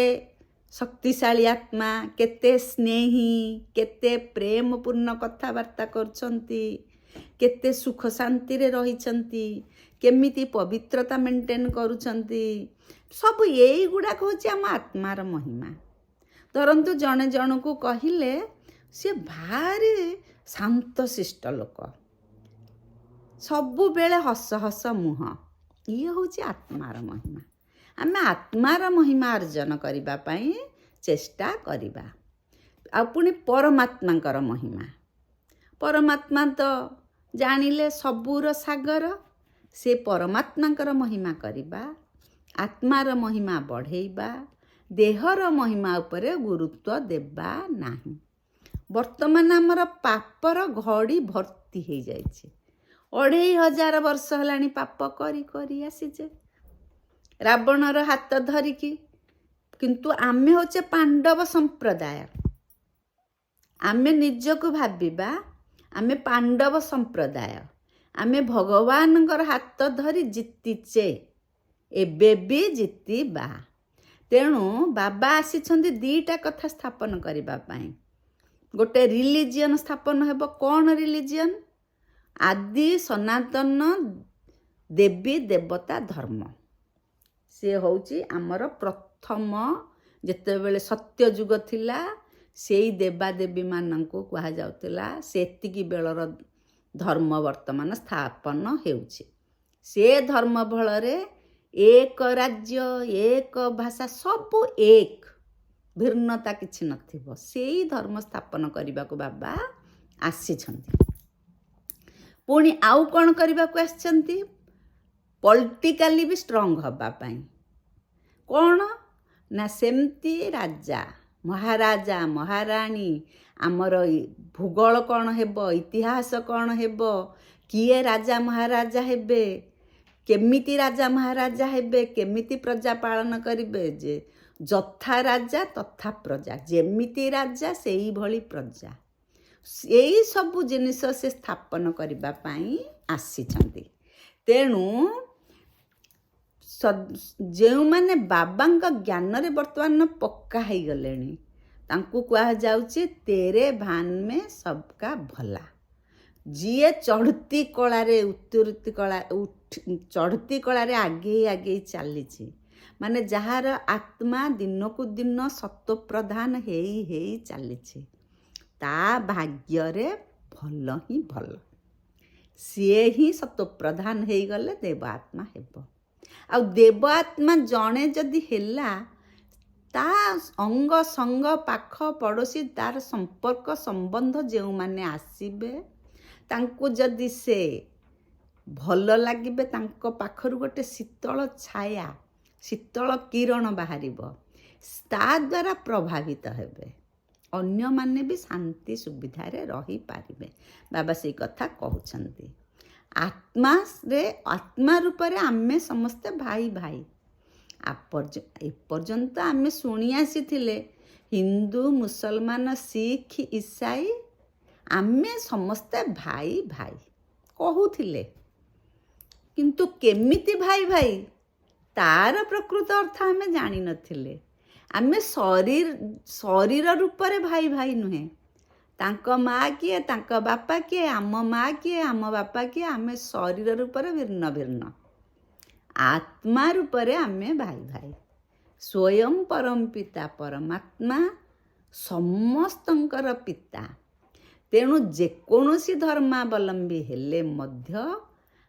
ଶକ୍ତିଶାଳୀ ଆତ୍ମା, କେତେ ସ୍ନେହୀ, କେତେ ପ୍ରେମପୂର୍ଣ୍ଣ କଥାବାର୍ତ୍ତା କରୁଛନ୍ତି, କେତେ ସୁଖ ଶାନ୍ତିରେ ରହିଛନ୍ତି, କେମିତି ପବିତ୍ରତା ମେଣ୍ଟେନ୍ କରୁଛନ୍ତି। ସବୁ ଏଇଗୁଡ଼ାକ ହେଉଛି ଆମ ଆତ୍ମାର ମହିମା। ଧରନ୍ତୁ ଜଣେ ଜଣକୁ କହିଲେ ସିଏ ଭାରି ଶାନ୍ତଶିଷ୍ଟ ଲୋକ, ସବୁବେଳେ ହସ ହସ ମୁହଁ, ଇଏ ହେଉଛି ଆତ୍ମାର ମହିମା। ଆମେ ଆତ୍ମାର ମହିମା ଅର୍ଜନ କରିବା ପାଇଁ ଚେଷ୍ଟା କରିବା। ଆଉ ପୁଣି ପରମାତ୍ମାଙ୍କର ମହିମା, ପରମାତ୍ମା ତ ଜାଣିଲେ ସବୁର ସାଗର, ସେ ପରମାତ୍ମାଙ୍କର ମହିମା କରିବା, ଆତ୍ମାର ମହିମା ବଢ଼େଇବା, ଦେହର ମହିମା ଉପରେ ଗୁରୁତ୍ୱ ଦେବା ନାହିଁ। ବର୍ତ୍ତମାନ ଆମର ପାପର ଘଡ଼ି ଭର୍ତ୍ତି ହେଇଯାଇଛି। 2500 ବର୍ଷ ହେଲାଣି ପାପ କରି କରି ଆସିଛେ ରାବଣର ହାତ ଧରିକି। କିନ୍ତୁ ଆମେ ହେଉଛେ ପାଣ୍ଡବ ସମ୍ପ୍ରଦାୟ। ଆମେ ନିଜକୁ ଭାବିବା ଆମେ ପାଣ୍ଡବ ସମ୍ପ୍ରଦାୟ, ଆମେ ଭଗବାନଙ୍କର ହାତ ଧରି ଜିତିଛେ, ଏବେ ବି ଜିତିବା। ତେଣୁ ବାବା ଆସିଛନ୍ତି ଦୁଇଟା କଥା ସ୍ଥାପନ କରିବା ପାଇଁ। ଗୋଟେ ରିଲିଜିଅନ୍ ସ୍ଥାପନ ହେବ। କ'ଣ ରିଲିଜିଅନ୍? ଆଦି ସନାତନ ଦେବୀ ଦେବତା ଧର୍ମ। ସେ ହେଉଛି ଆମର ପ୍ରଥମ, ଯେତେବେଳେ ସତ୍ୟଯୁଗ ଥିଲା ସେଇ ଦେବାଦେବୀମାନଙ୍କୁ କୁହାଯାଉଥିଲା। ସେତିକି ବେଳର ଧର୍ମ ବର୍ତ୍ତମାନ ସ୍ଥାପନ ହେଉଛି। ସେ ଧର୍ମ ବଳରେ ଏକ ରାଜ୍ୟ, ଏକ ଭାଷା, ସବୁ ଏକ, ଭିନ୍ନତା କିଛି ନଥିବ। ସେଇ ଧର୍ମ ସ୍ଥାପନ କରିବାକୁ ବାବା ଆସିଛନ୍ତି। ପୁଣି ଆଉ କ'ଣ କରିବାକୁ ଆସିଛନ୍ତି? ପଲିଟିକାଲି ବି ଷ୍ଟ୍ରଙ୍ଗ ହେବା ପାଇଁ। କ'ଣ ନା ସେମିତି ରାଜା ମହାରାଜା ମହାରାଣୀ, ଆମର ଭୂଗୋଳ କ'ଣ ହେବ, ଇତିହାସ କ'ଣ ହେବ, କିଏ ରାଜା ମହାରାଜା ହେବେ, କେମିତି ରାଜା ମହାରାଜା ହେବେ, କେମିତି ପ୍ରଜା ପାଳନ କରିବେ, ଯେ ଯଥା ରାଜା ତଥା ପ୍ରଜା, ଯେମିତି ରାଜା ସେଇଭଳି ପ୍ରଜା, ଏଇ ସବୁ ଜିନିଷ ସେ ସ୍ଥାପନ କରିବା ପାଇଁ ଆସିଛନ୍ତି। ତେଣୁ ଯେଉଁମାନେ ବାବାଙ୍କ ଜ୍ଞାନରେ ବର୍ତ୍ତମାନ ପକ୍କା ହେଇଗଲେଣି ତାଙ୍କୁ କୁହାଯାଉଛି ତେରେ ଭାନ ମେ ସବକା ଭଲା। ଯିଏ ଚଢ଼ତି କଳାରେ ଚଢ଼ତି କଳାରେ ଆଗେଇ ଆଗେଇ ଚାଲିଛି, ମାନେ ଯାହାର ଆତ୍ମା ଦିନକୁ ଦିନ ସତ୍ୱପ୍ରଧାନ ହେଇ ହେଇ ଚାଲିଛି, ତା ଭାଗ୍ୟରେ ଭଲ ହିଁ ଭଲ। ସିଏ ହିଁ ସତ୍ୱପ୍ରଧାନ ହେଇଗଲେ ଦେବ ଆତ୍ମା ହେବ। ଆଉ ଦେବ ଆତ୍ମା ଜଣେ ଯଦି ହେଲା, ତା ଅଙ୍ଗ ସଙ୍ଗ ପାଖ ପଡ଼ୋଶୀ, ତାର ସମ୍ପର୍କ ସମ୍ବନ୍ଧ ଯେଉଁମାନେ ଆସିବେ ତାଙ୍କୁ ଯଦି ସେ ଭଲ ଲାଗିବେ, ତାଙ୍କ ପାଖରୁ ଗୋଟେ ଶୀତଳ ଛାୟା, ଶୀତଳ କିରଣ ବାହାରିବ, ତା ଦ୍ୱାରା ପ୍ରଭାବିତ ହେବେ, ଅନ୍ୟମାନେ ବି ଶାନ୍ତି ସୁବିଧାରେ ରହିପାରିବେ। ବାବା ସେଇ କଥା କହୁଛନ୍ତି। ଆତ୍ମା ରୂପରେ ଆମେ ସମସ୍ତେ ଭାଇ ଭାଇ। ଏପର୍ଯ୍ୟନ୍ତ ଆମେ ଶୁଣି ଆସିଥିଲେ ହିନ୍ଦୁ, ମୁସଲମାନ, ଶିଖ, ଇସାଇ, ଆମେ ସମସ୍ତେ ଭାଇ ଭାଇ କହୁଥିଲେ। କିନ୍ତୁ କେମିତି ଭାଇ ଭାଇ? ତାର ପ୍ରକୃତ ଅର୍ଥ ଆମେ ଜାଣିନଥିଲେ। ଆମେ ଶରୀର ରୂପରେ ଭାଇ ଭାଇ ନୁହେଁ। ତାଙ୍କ ମା କିଏ, ତାଙ୍କ ବାପା କିଏ, ଆମ ମା କିଏ, ଆମ ବାପା କିଏ, ଆମେ ଶରୀର ରୂପରେ ଭିନ୍ନ ଭିନ୍ନ। ଆତ୍ମା ରୂପରେ ଆମେ ଭାଇ ଭାଇ। ସ୍ୱୟଂ ପରମ ପିତା ପରମାତ୍ମା ସମସ୍ତଙ୍କର ପିତା। ତେଣୁ ଯେକୌଣସି ଧର୍ମାବଲମ୍ବୀ ହେଲେ ମଧ୍ୟ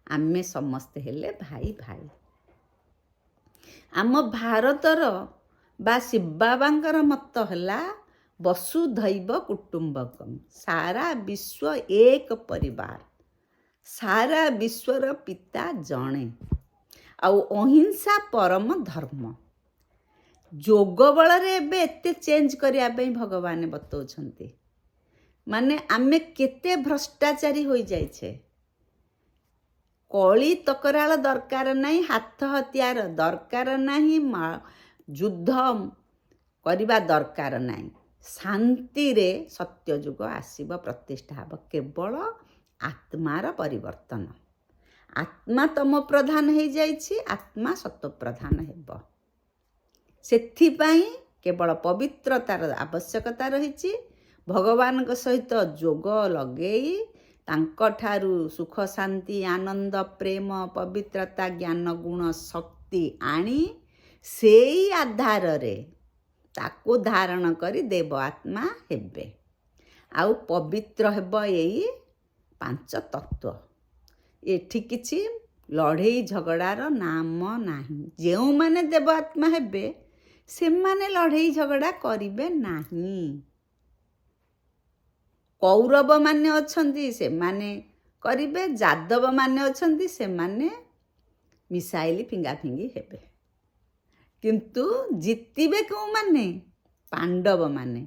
ଆମେ ସମସ୍ତେ ହେଲେ ଭାଇ ଭାଇ। ଆମ ଭାରତର ବା ଶିବ ବାବାଙ୍କର ମତ ହେଲା ବସୁଧୈବ କୁଟୁମ୍ବକମ୍। ସାରା ବିଶ୍ୱ ଏକ ପରିବାର। ସାରା ବିଶ୍ୱର ପିତା ଜଣେ। ଆଉ ଅହିଂସା ପରମ ଧର୍ମ। ଯୋଗ ବଳରେ ଏବେ ଏତେ ଚେଞ୍ଜ କରିବା ପାଇଁ ଭଗବାନ ବତଉଛନ୍ତି। ମାନେ ଆମେ କେତେ ଭ୍ରଷ୍ଟାଚାରୀ ହୋଇଯାଇଛେ। କଳି ତକରାଳ ଦରକାର ନାହିଁ, ହାତ ହତିଆର ଦରକାର ନାହିଁ, ଯୁଦ୍ଧ କରିବା ଦରକାର ନାହିଁ। ଶାନ୍ତିରେ ସତ୍ୟଯୁଗ ଆସିବ, ପ୍ରତିଷ୍ଠା ହେବ। କେବଳ ଆତ୍ମାର ପରିବର୍ତ୍ତନ। ଆତ୍ମା ତମ ପ୍ରଧାନ ହେଇଯାଇଛି, ଆତ୍ମା ସତ୍ୱ ପ୍ରଧାନ ହେବ। ସେଥିପାଇଁ କେବଳ ପବିତ୍ରତାର ଆବଶ୍ୟକତା ରହିଛି। ଭଗବାନଙ୍କ ସହିତ ଯୋଗ ଲଗେଇ ତାଙ୍କଠାରୁ ସୁଖ ଶାନ୍ତି ଆନନ୍ଦ ପ୍ରେମ ପବିତ୍ରତା ଜ୍ଞାନ ଗୁଣ ଶକ୍ତି ଆଣି ସେଇ ଆଧାରରେ ତାକୁ ଧାରଣ କରି ଦେବ ଆତ୍ମା ହେବେ। ଆଉ ପବିତ୍ର ହେବ ଏଇ ପାଞ୍ଚ ତତ୍ତ୍ୱ। ଏଠି କିଛି ଲଢ଼େଇ ଝଗଡ଼ାର ନାମ ନାହିଁ। ଯେଉଁମାନେ ଦେବ ଆତ୍ମା ହେବେ ସେମାନେ ଲଢ଼େଇ ଝଗଡ଼ା କରିବେ ନାହିଁ। କୌରବମାନେ ଅଛନ୍ତି ସେମାନେ କରିବେ, ଯାଦବମାନେ ଅଛନ୍ତି ସେମାନେ ମିସାଇଲ ଫିଙ୍ଗାଫିଙ୍ଗି ହେବେ। କିନ୍ତୁ ଜିତିବେ କେଉଁମାନେ? ପାଣ୍ଡବମାନେ,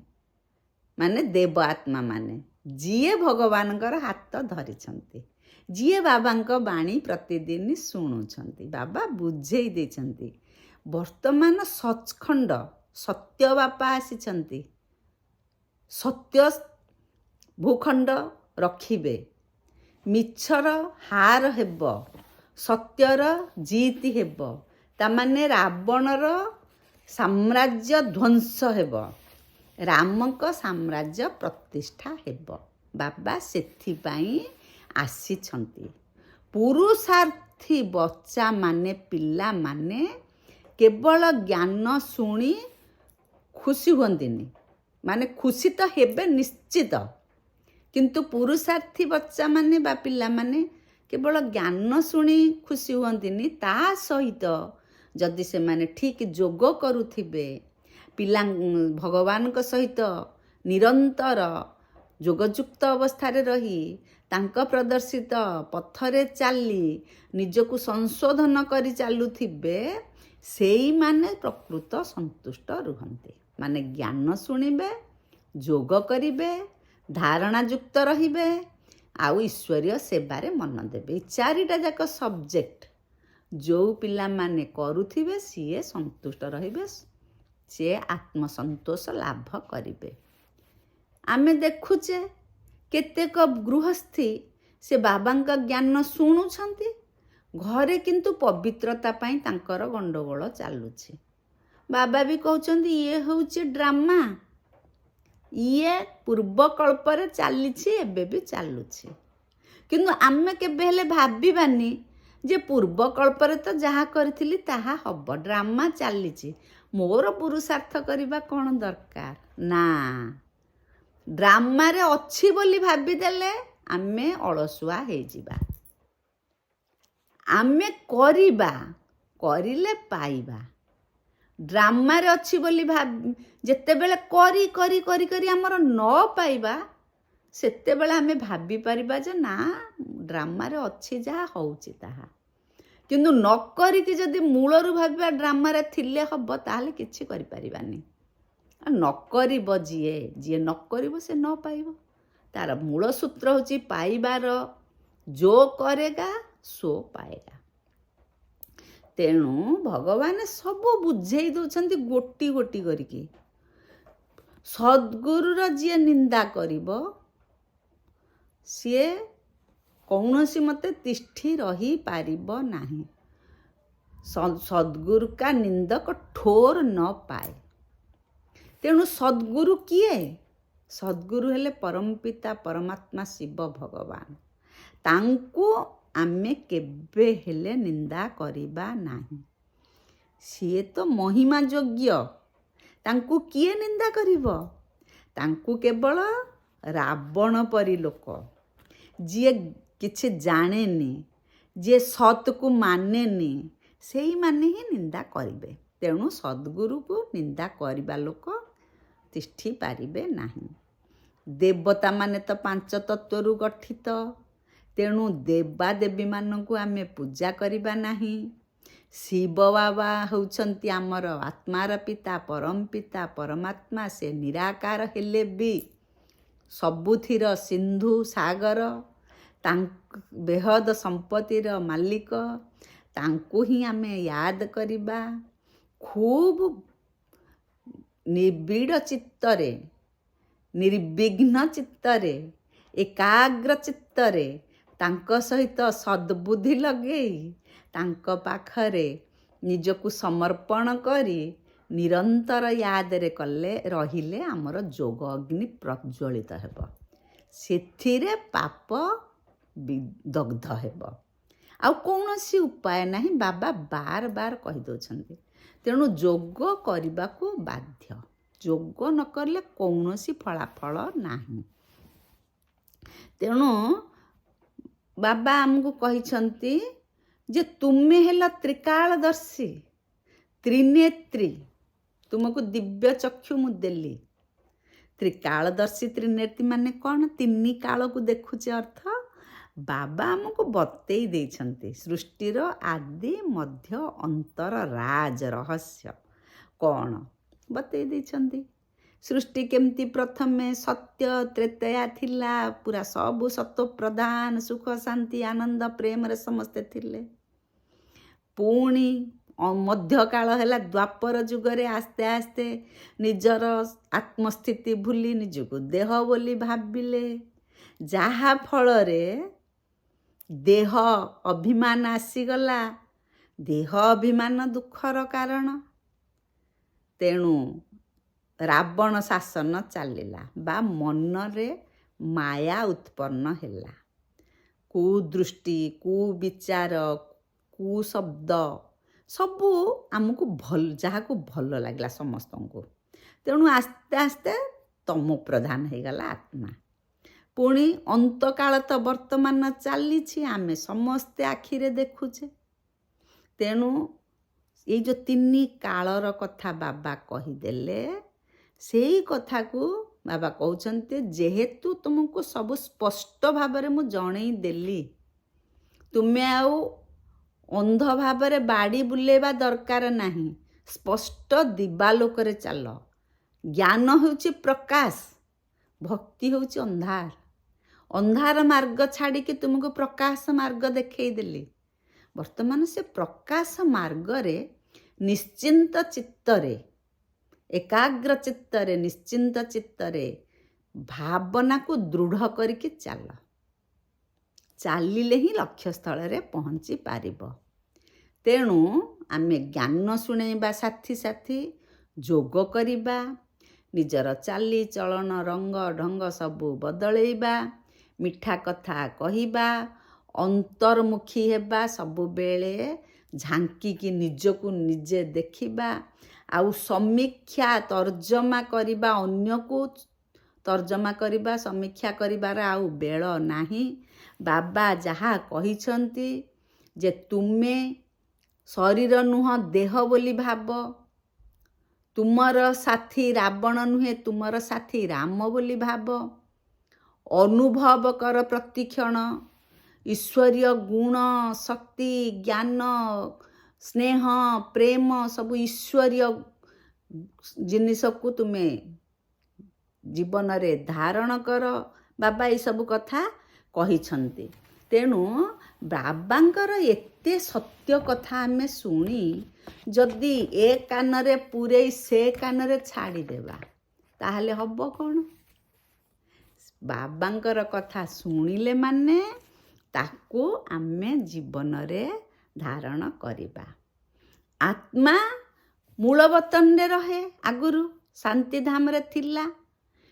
ମାନେ ଦେବ ଆତ୍ମା ମାନେ, ଯିଏ ଭଗବାନଙ୍କର ହାତ ଧରିଛନ୍ତି, ଯିଏ ବାବାଙ୍କ ବାଣୀ ପ୍ରତିଦିନ ଶୁଣୁଛନ୍ତି। ବାବା ବୁଝେଇ ଦେଇଛନ୍ତି। ବର୍ତ୍ତମାନ ସଚ୍ଖଣ୍ଡ ସତ୍ୟ ବାପା ଆସିଛନ୍ତି। ସତ୍ୟ ଭୂଖଣ୍ଡ ରଖିବେ। ମିଛର ହାର ହେବ, ସତ୍ୟର ଜିତି ହେବ। ତାମାନେ ରାବଣର ସାମ୍ରାଜ୍ୟ ଧ୍ୱଂସ ହେବ, ରାମଙ୍କ ସାମ୍ରାଜ୍ୟ ପ୍ରତିଷ୍ଠା ହେବ। ବାବା ସେଥିପାଇଁ ଆସିଛନ୍ତି। ପୁରୁଷାର୍ଥୀ ବଚ୍ଚାମାନେ, ପିଲାମାନେ କେବଳ ଜ୍ଞାନ ଶୁଣି ଖୁସି ହୁଅନ୍ତିନି। ମାନେ ଖୁସି ତ ହେବେ ନିଶ୍ଚିତ, କିନ୍ତୁ ପୁରୁଷାର୍ଥୀ ବଚ୍ଚାମାନେ ବା ପିଲାମାନେ କେବଳ ଜ୍ଞାନ ଶୁଣି ଖୁସି ହୁଅନ୍ତିନି। ତା ସହିତ ଯଦି ସେମାନେ ଠିକ୍ ଯୋଗ କରୁଥିବେ, ପିଲା ଭଗବାନଙ୍କ ସହିତ ନିରନ୍ତର ଯୋଗଯୁକ୍ତ ଅବସ୍ଥାରେ ରହି ତାଙ୍କ ପ୍ରଦର୍ଶିତ ପଥରେ ଚାଲି ନିଜକୁ ସଂଶୋଧନ କରି ଚାଲୁଥିବେ, ସେଇମାନେ ପ୍ରକୃତ ସନ୍ତୁଷ୍ଟ ରୁହନ୍ତି। ମାନେ ଜ୍ଞାନ ଶୁଣିବେ, ଯୋଗ କରିବେ, ଧାରଣା ଯୁକ୍ତ ରହିବେ, ଆଉ ଈଶ୍ୱରୀୟ ସେବାରେ ମନ ଦେବେ। ଏଇ ଚାରିଟା ଯାକ ସବଜେକ୍ଟ ଯେଉଁ ପିଲାମାନେ କରୁଥିବେ ସିଏ ସନ୍ତୁଷ୍ଟ ରହିବେ, ସିଏ ଆତ୍ମସନ୍ତୋଷ ଲାଭ କରିବେ। ଆମେ ଦେଖୁଛେ କେତେକ ଗୃହସ୍ଥୀ ସେ ବାବାଙ୍କ ଜ୍ଞାନ ଶୁଣୁଛନ୍ତି, ଘରେ କିନ୍ତୁ ପବିତ୍ରତା ପାଇଁ ତାଙ୍କର ଗଣ୍ଡଗୋଳ ଚାଲୁଛି। ବାବା ବି କହୁଛନ୍ତି ଇଏ ହେଉଛି ଡ୍ରାମା, ଇଏ ପୂର୍ବକଳ୍ପରେ ଚାଲିଛି, ଏବେ ବି ଚାଲୁଛି। କିନ୍ତୁ ଆମେ କେବେ ହେଲେ ଭାବିବାନି ଯେ ପୂର୍ବକଳ୍ପରେ ତ ଯାହା କରିଥିଲି ତାହା ହବ, ଡ୍ରାମା ଚାଲିଛି, ମୋର ପୁରୁଷାର୍ଥ କରିବା କ'ଣ ଦରକାର। ନା, ଡ୍ରାମାରେ ଅଛି ବୋଲି ଭାବିଦେଲେ ଆମେ ଅଳସୁଆ ହେଇଯିବା। ଆମେ କରିବା, କରିଲେ ପାଇବା। ଡ୍ରାମାରେ ଅଛି ବୋଲି ଯେତେବେଳେ କରି କରି କରି କରି ଆମର ନ ପାଇବା, ସେତେବେଳେ ଆମେ ଭାବିପାରିବା ଯେ ନା, ଡ୍ରାମାରେ ଅଛି ଯାହା ହେଉଛି ତାହା। କିନ୍ତୁ ନ କରିକି ଯଦି ମୂଳରୁ ଭାବିବା ଡ୍ରାମାରେ ଥିଲେ ହବ, ତାହେଲେ କିଛି କରିପାରିବାନି। ନ କରିବ ଯିଏ ନ କରିବ ସେ ନ ପାଇବ। ତାର ମୂଳ ସୂତ୍ର ହେଉଛି ପାଇବାର, ଯୋ କରେଗା ସୋ ପାଏଗା। ତେଣୁ ଭଗବାନ ସବୁ ବୁଝେଇ ଦେଉଛନ୍ତି ଗୋଟି ଗୋଟି କରିକି। ସଦ୍ଗୁରୁର ଯିଏ ନିନ୍ଦା କରିବ ସିଏ କୌଣସି ମତେ ତିଷ୍ଠି ରହିପାରିବ ନାହିଁ। सद्गुरु का निंदक ठोर न पाए। तेणु सद्गुरु किए? सद्गुरु हेले परमपिता परमात्मा शिव भगवान। तांकु आमे केबे हेले निंदा करिबा नाही। सीए तो महिमा योग्य, तांकु किए निंदा करिब? तांकु केवल रावण परी लोक, जी किछि जानेनी, जी सत को मानेनी, सेई माने ही निंदा करिबे। तेणु सद्गुरु को निंदा करिबा लोक तिष्ठि पारिबे नाही। देवता माने तो पांच तत्वरु गठित, तेणु देवा देवी मानकु आमे पूजा करिबा नाही। शिव बाबा होउछंती आमर आत्मार पिता परम पिता परमात्मा। से निराकार हेले भी सबुथिर सिंधु सागर, बेहद संपत्तिर मालिक, तांकु ही आमे याद करिबा। खूब निबिड़ चित्तरे, निर्विघ्न चित्तरे, एकाग्र चित्तरे तांक सहित सद्बुद्धि लगेई तांक पाखरे निजकु समर्पण करी निरंतर यादरे कले रहिले आमर जोग अग्नि प्रज्वलित हेब, सेथिरे पाप दग्ध हेब। आउ कौनसी उपाय नहीं, बाबा बार बार कहि दउछन्ति। तेणु जोग करिबाकु बाध्य, जोग न करले कौनसी फलाफल नाही। तेणु बाबा आमको कहिछन्ति जे तुमे हेला त्रिकालदर्शी त्रिनेत्री, तुमको दिव्य चक्षु मु देली। त्रिकालदर्शी त्रिनेत्री माने कौन? तिनी काल को देखुचे अर्थ बाबा आमको बतेई देइछन्ति। सृष्टिर आदि मध्य अंतर राज रहस्य कौन बतेई देइछन्ति। सृष्टि केमती प्रथमे सत्य त्रेतया थिला, पूरा सबु सत्व प्रधान, सुख शांति आनंद प्रेम रे समस्ते थिले। पुणी मध्यकाल है द्वापर जुगरे आस्ते आस्ते निजर आत्मस्थिति भूली निजको देह बोली भाविले, जहा फल रे देह अभिमान आसीगला। देह अभिमान दुखर कारण। तेणु रावण शासन चलिला बा मनरे माया उत्पन्न हैला। कुदृष्टि कुविचार कुशब्द सबू आमको भल, जहाँ को भल लगला समस्त को। तेणु आस्ते आस्ते तमो प्रधान हो गला आत्मा। पुणी अंतकाल तो वर्तमान चली आमे समस्ते आखिरे देखुचे। तेणु ये जो तीन कालर कथा बाबा कहीदेले, से कथा को बाबा कहते जेहेतु तुमको सब स्पष्ट भाव में मुझे जणई देली, तुम्हें आउ अंध भाव बाड़ी बुलेवा दरकार नहीं। स्पष्ट दिवालोक चल। ज्ञान होउची प्रकाश, भक्ति होउची अंधार। अंधार मार्ग छाड़ी के तुमको प्रकाश मार्ग देखई देली। वर्तमान से प्रकाश मार्ग रे निश्चिंत चित्तरे, एकाग्र चित्तरे, निश्चिंत चित्तरे भावना को दृढ़ करके चल। चलिले ही लक्ष्य स्थल रे पहुँची पारिब। तेणु आमे ज्ञान शुणेबा साथी साथी जोग करिबा, निजर चाली चलन रंग ढंग सबू बदलैबा, मिठा कथा कहिबा, अंतर्मुखी हेबा, सबु बेले झांकी की निजको निजे देखिबा, आउ समीक्षा तर्जमा करिबा, अन्य को तर्जमा करिबा, समीक्षा करिबार आउ बेल नाही। बाबा जहा कहिछन्ति जे तुमे शरीर नुह देह बोली भाव, तुमर साथी रावण नुहे तुमर साथी राम बोली भाव, अनुभव कर प्रतिक्षण ईश्वरीय गुण शक्ति ज्ञान स्नेह प्रेम सब ईश्वरीय जिनिस को तुमे जीवन रे धारण कर। बाबा ये सब कथा कहिछन्ति। तेणु बाबांकर एते सत्य कथा आमे शुणी जदि ए कानरे पूरे से कानरे छाड़ी देबा ताहले हब कौन? बाबांकर कथा शुणिले माने ताको आमे जीवन रे धारण करिबा। ଆତ୍ମା ମୂଳବତନରେ ରହେ, ଆଗରୁ ଶାନ୍ତିଧାମରେ ଥିଲା,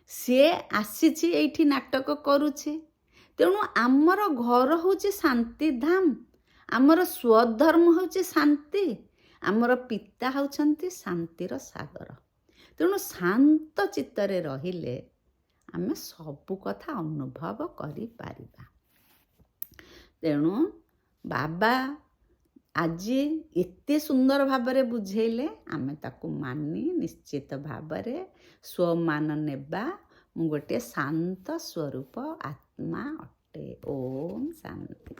ସିଏ ଆସିଛି ଏଇଠି ନାଟକ କରୁଛି। ତେଣୁ ଆମର ଘର ହେଉଛି ଶାନ୍ତିଧାମ, ଆମର ସ୍ୱଧର୍ମ ହେଉଛି ଶାନ୍ତି, ଆମର ପିତା ହେଉଛନ୍ତି ଶାନ୍ତିର ସାଗର। ତେଣୁ ଶାନ୍ତ ଚିତ୍ତରେ ରହିଲେ ଆମେ ସବୁ କଥା ଅନୁଭବ କରିପାରିବା। ତେଣୁ ବାବା ଆଜି ଏତେ ସୁନ୍ଦର ଭାବରେ ବୁଝେଇଲେ, ଆମେ ତାକୁ ମାନି ନିଶ୍ଚିତ ଭାବରେ ସ୍ୱମାନ ନେବା। ମୁଁ ଗୋଟିଏ ଶାନ୍ତ ସ୍ୱରୂପ ଆତ୍ମା ଅଟେ। ଓମ୍ ଶାନ୍ତି।